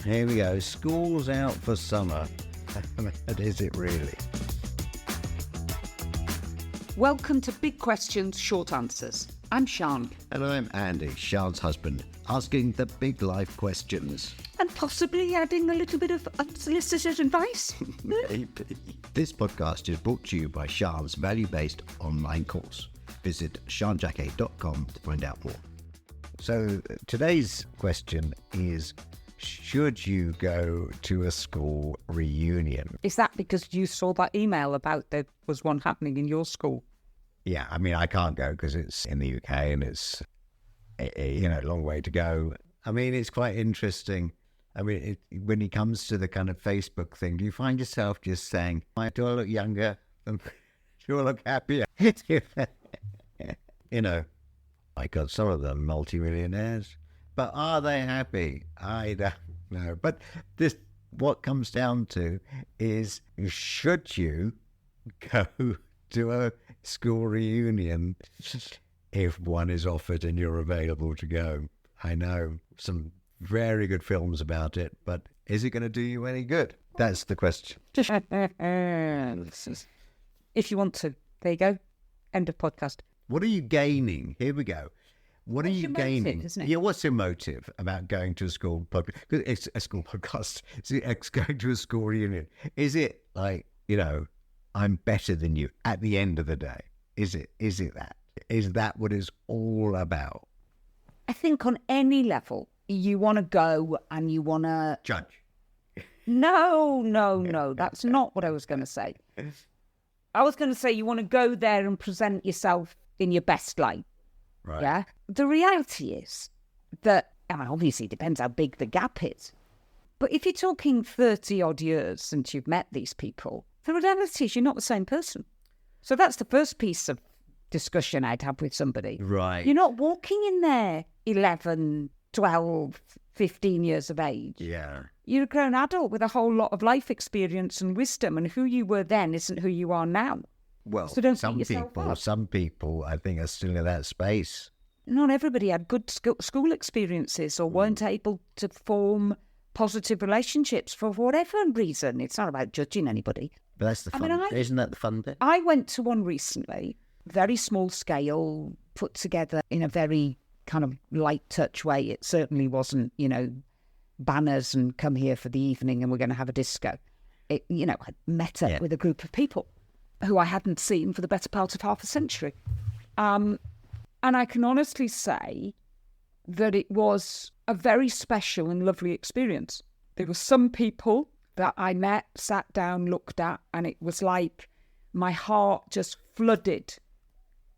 Here we go. School's out for summer. But is it really? Welcome to Big Questions, Short Answers. I'm Sian. And I'm Andy, Sian's husband, asking the big life questions. And possibly adding a little bit of unsolicited advice. Maybe. This podcast is brought to you by Sian's value-based online course. Visit sianjacquet.com to find out more. So today's question is, should you go to a school reunion? Is that because you saw that email about there was one happening in your school? Yeah, I mean, I can't go because it's in the UK and it's, a long way to go. I mean, it's quite interesting. I mean, when it comes to the kind of Facebook thing, do you find yourself just saying, do I look younger? Do I look happier? My God, some of them multimillionaires. But are they happy? I don't know. But what comes down to is, should you go to a school reunion if one is offered and you're available to go? I know some very good films about it, but is it going to do you any good? That's the question. If you want to. There you go. End of podcast. What are you gaining? Here we go. What are you gaining? Motive, isn't it? Yeah, what's your motive about going to a school podcast? Because it's a school podcast. It's going to a school reunion. Is it like, I'm better than you at the end of the day? Is it that? Is that what it's all about? I think on any level, you want to go and you want to... Judge. No. That's not what I was going to say. I was going to say you want to go there and present yourself in your best light. Right. Yeah. The reality is that, obviously it depends how big the gap is. But if you're talking 30 odd years since you've met these people, the reality is you're not the same person. So that's the first piece of discussion I'd have with somebody. Right. You're not walking in there 11, 12, 15 years of age. Yeah. You're a grown adult with a whole lot of life experience and wisdom, and who you were then isn't who you are now. Well, so don't some people, I think, are still in that space. Not everybody had good school experiences or weren't able to form positive relationships for whatever reason. It's not about judging anybody. But that's the fun. Isn't that the fun bit? I went to one recently, very small scale, put together in a very kind of light touch way. It certainly wasn't, banners and come here for the evening and we're going to have a disco. I met up with a group of people who I hadn't seen for the better part of half a century. And I can honestly say that it was a very special and lovely experience. There were some people that I met, sat down, looked at, and it was like my heart just flooded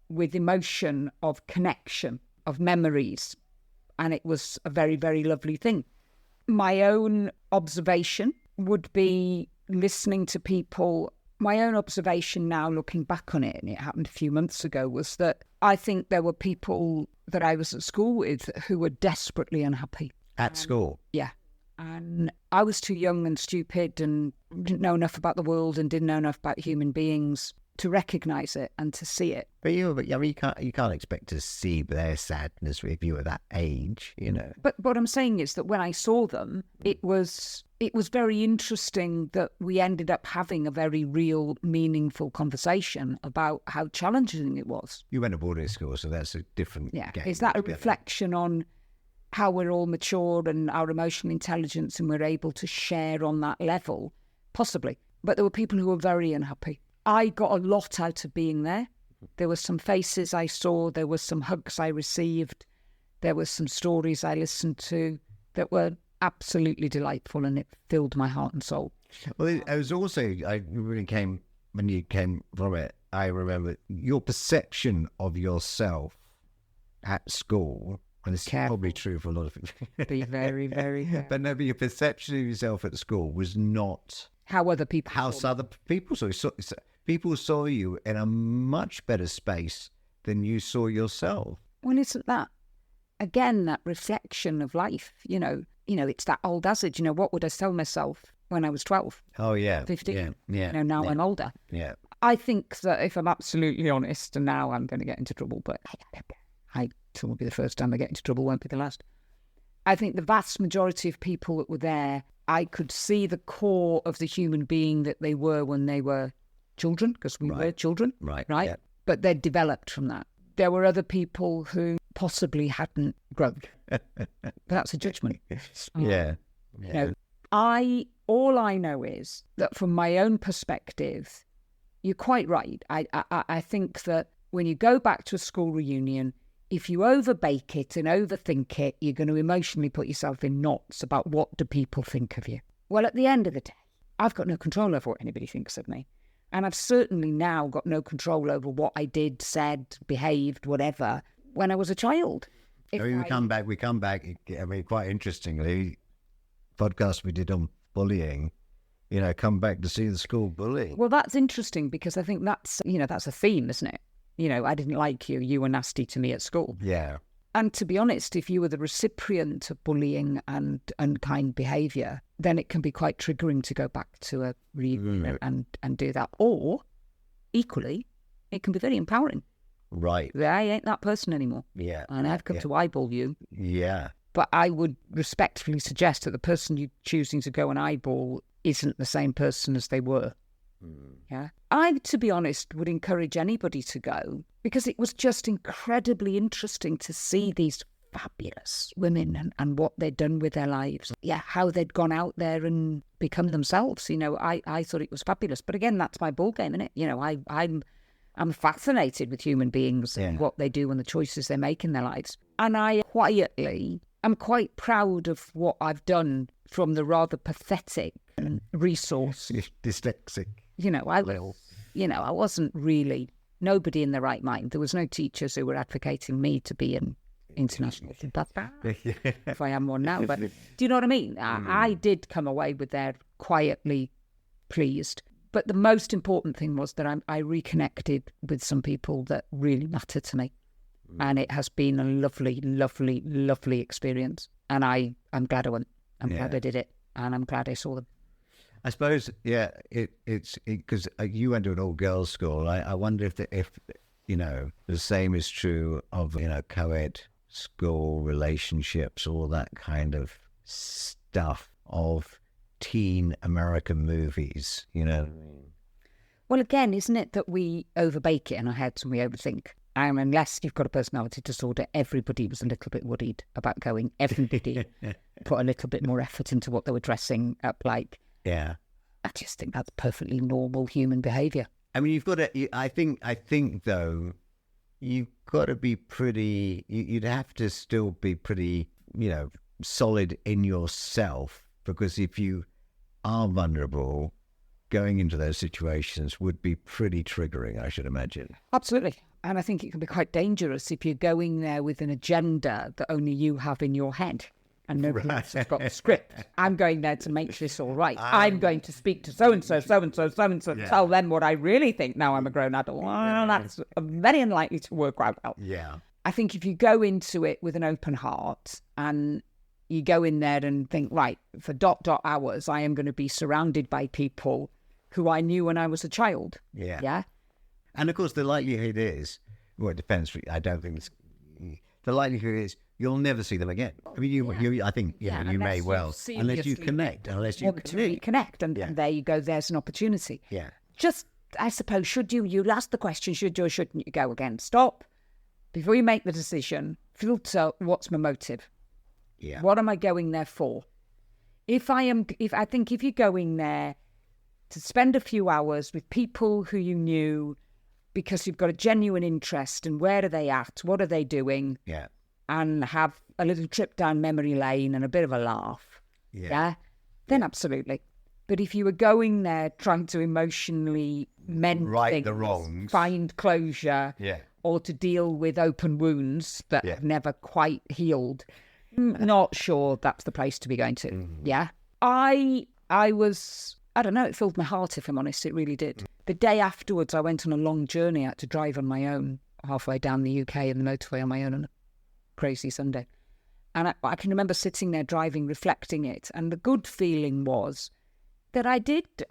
with emotion of connection, of memories. And it was a very, very lovely thing. My own observation would be listening to people. My own observation now, looking back on it, and it happened a few months ago, was that I think there were people that I was at school with who were desperately unhappy. At school? Yeah. And I was too young and stupid and didn't know enough about the world and didn't know enough about human beings to recognise it and to see it. But you can't expect to see their sadness if you were that age, But what I'm saying is that when I saw them, it was very interesting that we ended up having a very real, meaningful conversation about how challenging it was. You went to boarding school, so that's a different game. Is that a reflection on how we're all mature and our emotional intelligence and we're able to share on that level? Possibly. But there were people who were very unhappy. I got a lot out of being there. There were some faces I saw. There were some hugs I received. There were some stories I listened to that were absolutely delightful, and it filled my heart and soul. Well, it was also, when you came from it, I remember your perception of yourself at school, and it's probably true for a lot of people. Be very, very careful. But your perception of yourself at school was not how other people saw. People saw you in a much better space than you saw yourself. Well, isn't that, again, that reflection of life? It's that old adage, what would I tell myself when I was 12? Oh, yeah. 15? Yeah. Now I'm older. Yeah. I think that if I'm absolutely honest, and now I'm going to get into trouble, but it will be the first time I get into trouble, won't be the last. I think the vast majority of people that were there, I could see the core of the human being that they were when they were children, because we were children, right? Yeah. But they'd developed from that. There were other people who possibly hadn't grown. That's a judgment. Yeah. You know, all I know is that from my own perspective, you're quite right. I think that when you go back to a school reunion, if you overbake it and overthink it, you're going to emotionally put yourself in knots about what do people think of you. Well, at the end of the day, I've got no control over what anybody thinks of me. And I've certainly now got no control over what I did, said, behaved, whatever, when I was a child. We come back. I mean, quite interestingly, podcast we did on bullying, come back to see the school bullying. Well, that's interesting because I think that's a theme, isn't it? I didn't like you. You were nasty to me at school. Yeah. And to be honest, if you were the recipient of bullying and unkind behaviour, then it can be quite triggering to go back to a reunion and do that. Or, equally, it can be very empowering. Right. I ain't that person anymore. Yeah. And I've come to eyeball you. Yeah. But I would respectfully suggest that the person you're choosing to go and eyeball isn't the same person as they were. Yeah. I, to be honest, would encourage anybody to go because it was just incredibly interesting to see these fabulous women and what they'd done with their lives. Yeah, how they'd gone out there and become themselves. I thought it was fabulous. But again, that's my ball game, isn't it? I'm fascinated with human beings and what they do and the choices they make in their lives. And I quietly am quite proud of what I've done from the rather pathetic resource. Dyslexic. I wasn't really, nobody in their right mind. There was no teachers who were advocating me to be an international if I am one now. But do you know what I mean? I did come away with there quietly pleased. But the most important thing was that I reconnected with some people that really mattered to me. And it has been a lovely, lovely, lovely experience. And I'm glad I went. I'm glad I did it. And I'm glad I saw them. I suppose, it's because you went to an all-girls school. I wonder if the same is true of, co-ed school relationships, all that kind of stuff of teen American movies, Well, again, isn't it that we overbake it in our heads and we overthink? And unless you've got a personality disorder, everybody was a little bit worried about going. Everybody put a little bit more effort into what they were dressing up like. Yeah. I just think that's perfectly normal human behaviour. I mean, you've got to, I think though, you've got to be pretty, you'd have to still be pretty, solid in yourself, because if you are vulnerable, going into those situations would be pretty triggering, I should imagine. Absolutely. And I think it can be quite dangerous if you're going there with an agenda that only you have in your head and nobody else has got the script. I'm going there to make this all right. I'm going to speak to so-and-so, so-and-so, so-and-so, tell them what I really think now I'm a grown adult. Well, that's very unlikely to work out well. Yeah. I think if you go into it with an open heart and you go in there and think, right, for ... hours, I am going to be surrounded by people who I knew when I was a child. Yeah. Yeah. And of course, the likelihood is, well, it depends. I don't think the likelihood is you'll never see them again. I mean, I think you may well, unless you connect, reconnect, and there you go. There's an opportunity. Yeah. Just, I suppose, should you ask the question, should you or shouldn't you go again? Stop before you make the decision. Filter what's my motive. Yeah. What am I going there for? If you're going there to spend a few hours with people who you knew because you've got a genuine interest in where are they at, what are they doing, and have a little trip down memory lane and a bit of a laugh, then absolutely. But if you were going there trying to emotionally mend things, the wrongs, find closure, or to deal with open wounds that have never quite healed, not sure that's the place to be going to. Yeah. I don't know, it filled my heart, if I'm honest, it really did. The day afterwards, I went on a long journey. I had to drive on my own halfway down the UK in the motorway on my own on a crazy Sunday. And I can remember sitting there driving, reflecting it. And the good feeling was that I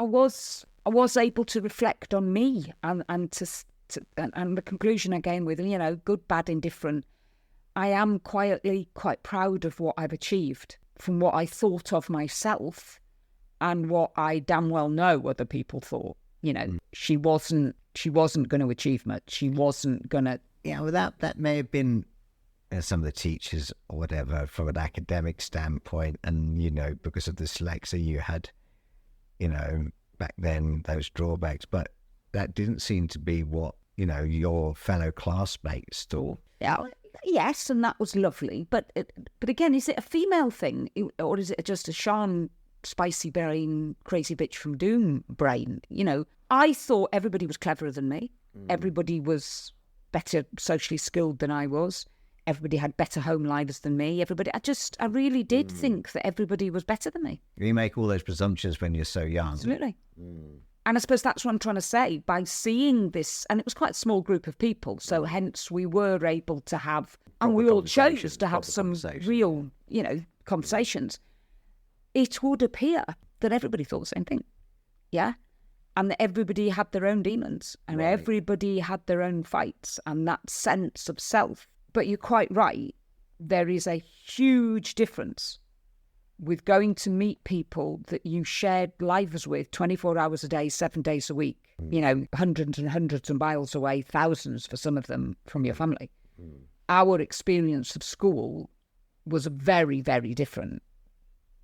was able to reflect on me and the conclusion again with, good, bad, indifferent. I am quietly quite proud of what I've achieved from what I thought of myself and what I damn well know other people thought. You know, she wasn't going to achieve much. She wasn't going to. Yeah, well, that may have been some of the teachers or whatever from an academic standpoint, and because of the dyslexia you had, back then, those drawbacks. But that didn't seem to be what your fellow classmates thought. Yeah. Yes, and that was lovely. But again, is it a female thing, or is it just a Sian spicy brain, crazy bitch from Doom brain? I thought everybody was cleverer than me. Everybody was better socially skilled than I was. Everybody had better home lives than me. I really did think that everybody was better than me. You make all those presumptions when you're so young. Absolutely. And I suppose that's what I'm trying to say. By seeing this, and it was quite a small group of people, so hence we were able to have, and we all chose to have some real, conversations. It would appear that everybody thought the same thing. Yeah? And that everybody had their own demons, and everybody had their own fights, and that sense of self. But you're quite right. There is a huge difference with going to meet people that you shared lives with 24 hours a day, 7 days a week, hundreds and hundreds of miles away, thousands for some of them from your family. Our experience of school was very, very different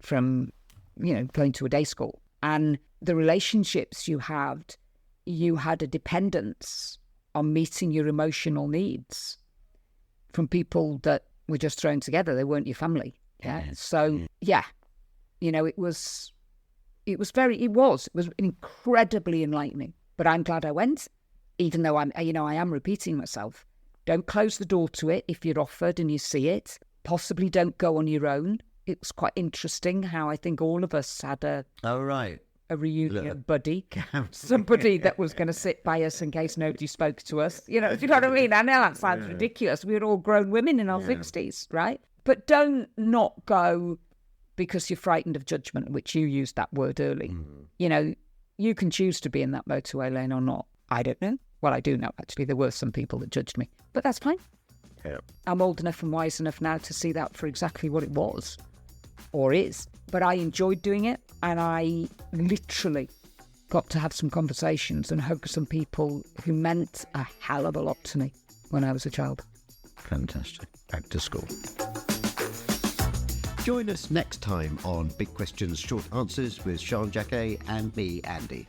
from, going to a day school. And the relationships you had a dependence on meeting your emotional needs from people that were just thrown together. They weren't your family. Yeah. So it was incredibly enlightening. But I'm glad I went, even though I am repeating myself. Don't close the door to it if you're offered and you see it. Possibly don't go on your own. It was quite interesting how I think all of us had a reunion buddy, somebody that was going to sit by us in case nobody spoke to us. Do you know what I mean? I know that sounds ridiculous. We were all grown women in our 60s, right? But don't not go because you're frightened of judgment, which you used that word early. You can choose to be in that motorway lane or not. I don't know. Well, I do know, actually. There were some people that judged me. But that's fine. Yeah. I'm old enough and wise enough now to see that for exactly what it was or is. But I enjoyed doing it, and I literally got to have some conversations and hug some people who meant a hell of a lot to me when I was a child. Fantastic. Back to school. Join us next time on Big Questions, Short Answers with Sian Jacquet and me, Andy.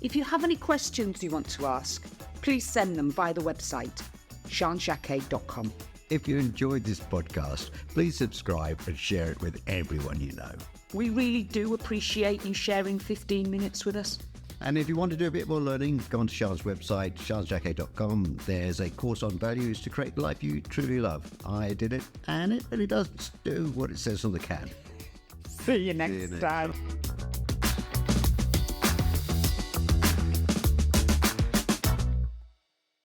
If you have any questions you want to ask, please send them via the website, sianjacquet.com. If you enjoyed this podcast, please subscribe and share it with everyone you know. We really do appreciate you sharing 15 minutes with us. And if you want to do a bit more learning, go on to Sian's website, sianjacquet.com. There's a course on values to create the life you truly love. I did it, and it really does do what it says on the can. See you next time.